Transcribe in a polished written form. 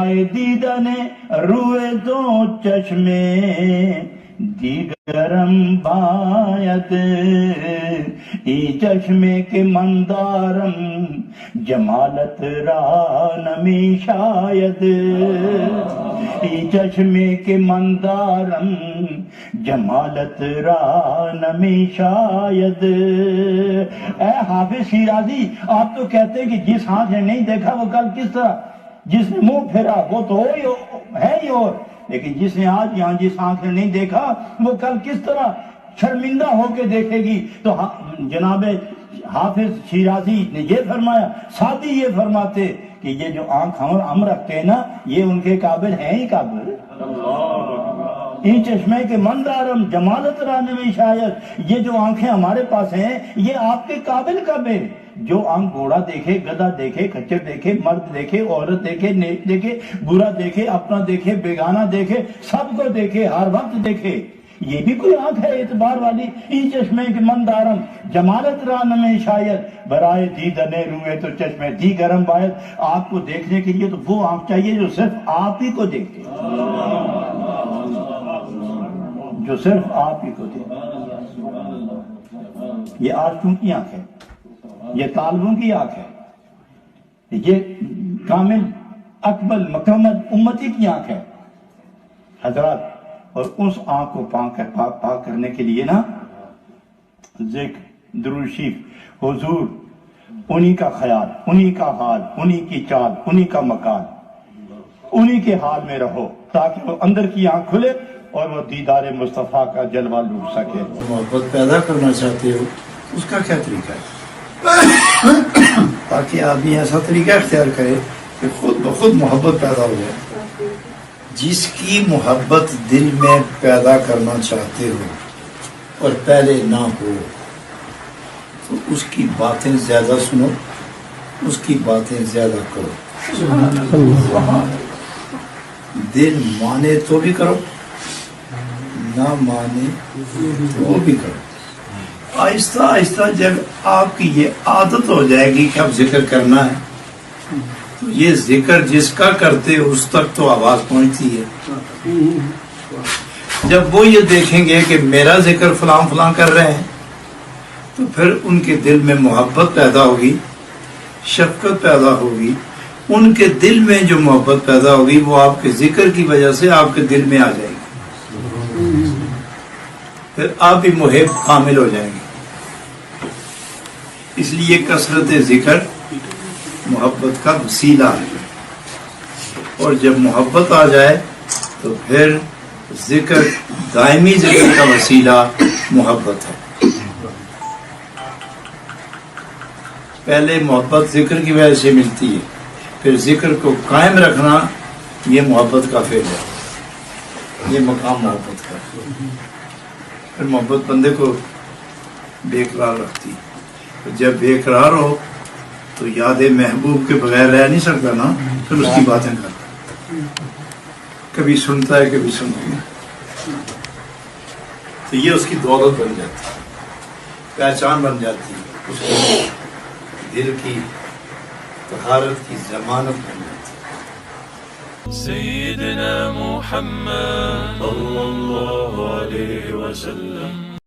برائے دیدن روئے تو چشمے دیگرم باید ای چشمے کے مندارم جمالت را نمی شاید ای چشمے کے مندارم جمالت را نمی شاید. اے حافظ شیرازی، آپ تو کہتے ہیں کہ جس آنکھ نے نہیں دیکھا وہ کل کس طرح، جس نے منہ پھیرا وہ تو ہے ہی، اور لیکن جس نے آج یہاں جس آنکھ نے نہیں دیکھا وہ کل کس طرح شرمندہ ہو کے دیکھے گی. تو جناب حافظ شیرازی نے یہ فرمایا، سادی یہ فرماتے کہ یہ جو آنکھ ہم رکھتے ہیں نا، یہ ان کے قابل ہیں ہی قابل. این چشمے کے مندارم جمالت رانے میں شاید، یہ جو آنکھیں ہمارے پاس ہیں یہ آپ کے قابل کب ہے؟ جو آنکھ گھوڑا دیکھے، گدھا دیکھے، کچر دیکھے، مرد دیکھے، عورت دیکھے، نیک دیکھے، برا دیکھے، اپنا دیکھے، بیگانہ دیکھے، سب کو دیکھے، ہر وقت دیکھے، یہ بھی کوئی آنکھ ہے اعتبار والی؟ این چشمے کے مندارم جمالت ران میں شاید برائے دیدن روئے تو چشمے دی گرم باید. آپ کو دیکھنے کے لیے تو وہ آنکھ چاہیے جو صرف آپ ہی کو دیکھتے، جو صرف آپ ہی کو دیکھتے. یہ عاشقوں کی آنکھ ہے، یہ طالبوں کی آنکھ ہے، یہ کامل اکمل مکمل امتی کی آنکھ ہے حضرات. اور اس آنکھ کو پاک کرنے کے لیے نا ذکر، درود شریف، حضور، انہی کا خیال، انہی کا حال، انہی کی چال، انہی کا مکان، انہی کے حال میں رہو تاکہ وہ اندر کی آنکھ کھلے اور وہ دیدار مصطفیٰ کا جلوہ لوٹ سکے. محبت پیدا کرنا چاہتے ہو اس کا کیا طریقہ ہے؟ تاکہ آپ بھی ایسا طریقہ اختیار کریں کہ خود بخود محبت پیدا ہو جائے. جس کی محبت دل میں پیدا کرنا چاہتے ہو اور پہلے نہ ہو تو اس کی باتیں زیادہ سنو، اس کی باتیں زیادہ کرو. دل مانے تو بھی کرو، نہ مانے تو بھی کرو. آہستہ آہستہ جب آپ کی یہ عادت ہو جائے گی کہ اب ذکر کرنا ہے تو یہ ذکر جس کا کرتے اس تک تو آواز پہنچتی ہے. جب وہ یہ دیکھیں گے کہ میرا ذکر فلاں فلاں کر رہے ہیں تو پھر ان کے دل میں محبت پیدا ہوگی، شفقت پیدا ہوگی. ان کے دل میں جو محبت پیدا ہوگی وہ آپ کے ذکر کی وجہ سے آپ کے دل میں آ جائے گی. پھر آپ بھی محب کامل ہو جائیں گے. اس لیے کثرت ذکر محبت کا وسیلہ ہے، اور جب محبت آ جائے تو پھر ذکر، دائمی ذکر کا وسیلہ محبت ہے. پہلے محبت ذکر کی وجہ سے ملتی ہے، پھر ذکر کو قائم رکھنا یہ محبت کا فعل ہے، یہ مقام محبت کا. پھر محبت بندے کو بے قرار رکھتی ہے. جب بے قرار ہو تو یاد محبوب کے بغیر رہ نہیں سکتا نا، پھر اس کی باتیں کرتا، کبھی سنتا ہے کبھی سنتا ہے، تو یہ اس کی دولت بن جاتی ہے، پہچان بن جاتی ہے، اس کے دل کی طہارت کی ضمانت بن جاتی ہے. سیدنا محمد صلی اللہ علیہ وسلم